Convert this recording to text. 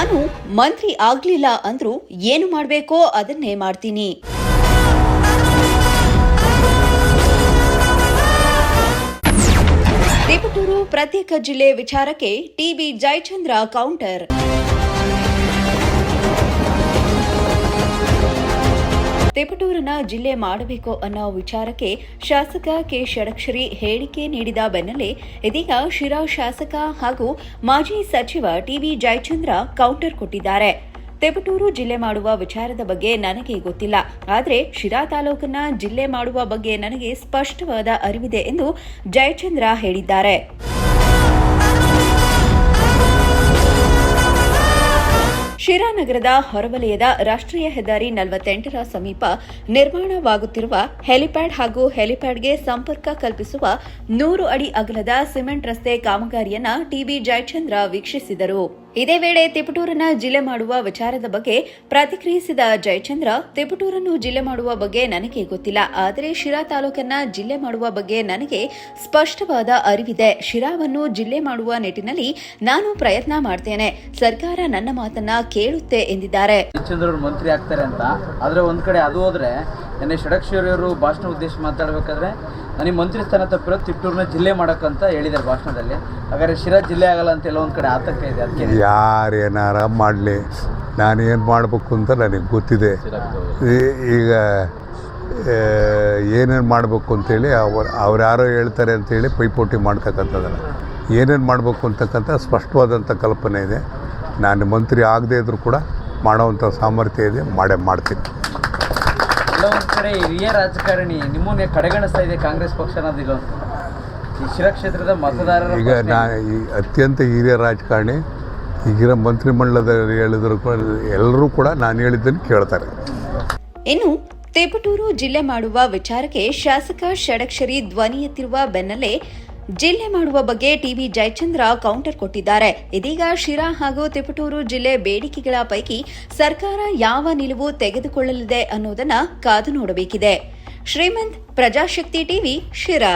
ನಾನು ಮಂತ್ರಿ ಆಗ್ಲಿಲ್ಲ ಅಂದ್ರೂ ಏನು ಮಾಡಬೇಕೋ ಅದನ್ನೇ ಮಾಡ್ತೀನಿ. ತಿಪಟೂರು ಪ್ರತ್ಯೇಕ ಜಿಲ್ಲೆ ವಿಚಾರಕ್ಕೆ ಟಿಬಿ ಜಯಚಂದ್ರ ಕೌಂಟರ್. ತಿಪಟೂರನ್ನ ಜಿಲ್ಲೆ ಮಾಡಬೇಕು ಅನ್ನೋ ವಿಚಾರಕ್ಕೆ ಶಾಸಕ ಕೆ ಷಡಕ್ಷರಿ ಹೇಳಿಕೆ ನೀಡಿದ ಬೆನ್ನಲ್ಲೇ ಇದೀಗ ಶಿರಾ ಶಾಸಕ ಹಾಗೂ ಮಾಜಿ ಸಚಿವ ಟಿಬಿ ಜಯಚಂದ್ರ ಕೌಂಟರ್ ಕೊಟ್ಟಿದ್ದಾರೆ. ತಿಪಟೂರು ಜಿಲ್ಲೆ ಮಾಡುವ ವಿಚಾರದ ಬಗ್ಗೆ ನನಗೆ ಗೊತ್ತಿಲ್ಲ, ಆದರೆ ಶಿರಾ ತಾಲೂಕನ್ನ ಜಿಲ್ಲೆ ಮಾಡುವ ಬಗ್ಗೆ ನನಗೆ ಸ್ಪಷ್ಟವಾದ ಅರಿವಿದೆ ಎಂದು ಜಯಚಂದ್ರ ಹೇಳಿದ್ದಾರೆ. ಶಿರಾ ನಗರದ ಹೊರವಲಯದ ರಾಷ್ಟ್ರೀಯ ಹೆದ್ದಾರಿ 48ರ ಸಮೀಪ ನಿರ್ಮಾಣವಾಗುತ್ತಿರುವ ಹೆಲಿಪ್ಯಾಡ್ ಹಾಗೂ ಹೆಲಿಪ್ಯಾಡ್ಗೆ ಸಂಪರ್ಕ ಕಲ್ಪಿಸುವ 100 ಅಡಿ ಅಗಲದ ಸಿಮೆಂಟ್ ರಸ್ತೆ ಕಾಮಗಾರಿಯನ್ನ ಟಿಬಿ ಜಯಚಂದ್ರ ವೀಕ್ಷಿಸಿದರು. ಇದೇ ವೇಳೆ ತಿಪಟೂರನ್ನ ಜಿಲ್ಲೆ ಮಾಡುವ ವಿಚಾರದ ಬಗ್ಗೆ ಪ್ರತಿಕ್ರಿಯಿಸಿದ ಜಯಚಂದ್ರ, ತಿಪಟೂರನ್ನು ಜಿಲ್ಲೆ ಮಾಡುವ ಬಗ್ಗೆ ನನಗೆ ಗೊತ್ತಿಲ್ಲ, ಆದರೆ ಶಿರಾ ತಾಲೂಕನ್ನ ಜಿಲ್ಲೆ ಮಾಡುವ ಬಗ್ಗೆ ನನಗೆ ಸ್ಪಷ್ಟವಾದ ಅರಿವಿದೆ. ಶಿರಾವನ್ನು ಜಿಲ್ಲೆ ಮಾಡುವ ನಿಟ್ಟಿನಲ್ಲಿ ನಾನು ಪ್ರಯತ್ನ ಮಾಡ್ತೇನೆ. ಸರ್ಕಾರ ನನ್ನ ಮಾತನ್ನ ಕೇಳುತ್ತೆ ಎಂದಿದ್ದಾರೆ. ಜಯಚಂದ್ರ ಮಂತ್ರಿ ಆಗ್ತಾರೆ ಅಂತ, ಆದ್ರೆ ಒಂದ್ ಕಡೆ ಅದು ಹೋದ್ರೆ ನೆನ್ನೆ ಷಡಕ್ಷರಿ ಅವರು ಭಾಷಣ ಉದ್ದೇಶ ಮಾತಾಡಬೇಕಾದ್ರೆ ನನಗೆ ಮಂತ್ರಿ ಸ್ಥಾನ ತಪ್ಪಿರೋ ತಿಪಟೂರನ್ನ ಜಿಲ್ಲೆ ಮಾಡಕ್ಕಂತ ಹೇಳಿದ್ದಾರೆ ಭಾಷಣದಲ್ಲಿ. ಹಾಗಾದ್ರೆ ಶಿರಾ ಜಿಲ್ಲೆ ಆಗಲ್ಲ ಅಂತ ಎಲ್ಲ ಒಂದ್ ಕಡೆ ಆತಂಕ ಇದೆ. ಅದಕ್ಕೆ ಯಾರೇನಾರ ಮಾಡಲಿ, ನಾನೇನು ಮಾಡಬೇಕು ಅಂತ ನನಗೆ ಗೊತ್ತಿದೆ. ಈಗ ಏನೇನು ಮಾಡಬೇಕು ಅಂತೇಳಿ ಅವ್ರು ಯಾರೋ ಹೇಳ್ತಾರೆ ಅಂತೇಳಿ ಪೈಪೋಟಿ ಮಾಡ್ತಕ್ಕಂಥದ್ದಲ್ಲ. ಏನೇನು ಮಾಡಬೇಕು ಅಂತಕ್ಕಂಥ ಸ್ಪಷ್ಟವಾದಂಥ ಕಲ್ಪನೆ ಇದೆ. ನಾನು ಮಂತ್ರಿ ಆಗದೇ ಇದ್ರೂ ಕೂಡ ಮಾಡೋವಂಥ ಸಾಮರ್ಥ್ಯ ಇದೆ, ಮಾಡ್ತೀನಿ. ಎಲ್ಲ ಒಂದು ಕಡೆ ಹಿರಿಯ ರಾಜಕಾರಣಿ ನಿಮ್ಮನ್ನೇ ಕಡೆಗಣಿಸ್ತಾ ಇದೆ ಕಾಂಗ್ರೆಸ್ ಪಕ್ಷ ಅನ್ನೋದಿಲ್ಲ. ಈ ಶಿರಾ ಕ್ಷೇತ್ರದ ಮತದಾರರ ಈಗ ಈ ಅತ್ಯಂತ ಹಿರಿಯ ರಾಜಕಾರಣಿ ಈಗಿನ ಮಂತ್ರಿಮಂಡಲದಲ್ಲಿ ಹೇಳಿದ್ರು ಎಲ್ಲರೂ ಕೂಡ ನಾನು ಹೇಳಿದ್ದನ್ನು ಕೇಳ್ತಾರೆ. ಇನ್ನು ತಿಪಟೂರು ಜಿಲ್ಲೆ ಮಾಡುವ ವಿಚಾರಕ್ಕೆ ಶಾಸಕ ಷಡಕ್ಷರಿ ಧ್ವನಿ ಎತ್ತಿರುವ ಬೆನ್ನಲ್ಲೇ ಜಿಲ್ಲೆ ಮಾಡುವ ಬಗ್ಗೆ ಟಿಬಿ ಜಯಚಂದ್ರ ಕೌಂಟರ್ ಕೊಟ್ಟಿದ್ದಾರೆ. ಇದೀಗ ಶಿರಾ ಹಾಗೂ ತಿಪಟೂರು ಜಿಲ್ಲೆ ಬೇಡಿಕೆಗಳ ಪೈಕಿ ಸರ್ಕಾರ ಯಾವ ನಿಲುವು ತೆಗೆದುಕೊಳ್ಳಲಿದೆ ಅನ್ನೋದನ್ನ ಕಾದು ನೋಡಬೇಕಿದೆ. ಶ್ರೀಮಂತ್, ಪ್ರಜಾಶಕ್ತಿ ಟಿವಿ, ಶಿರಾ.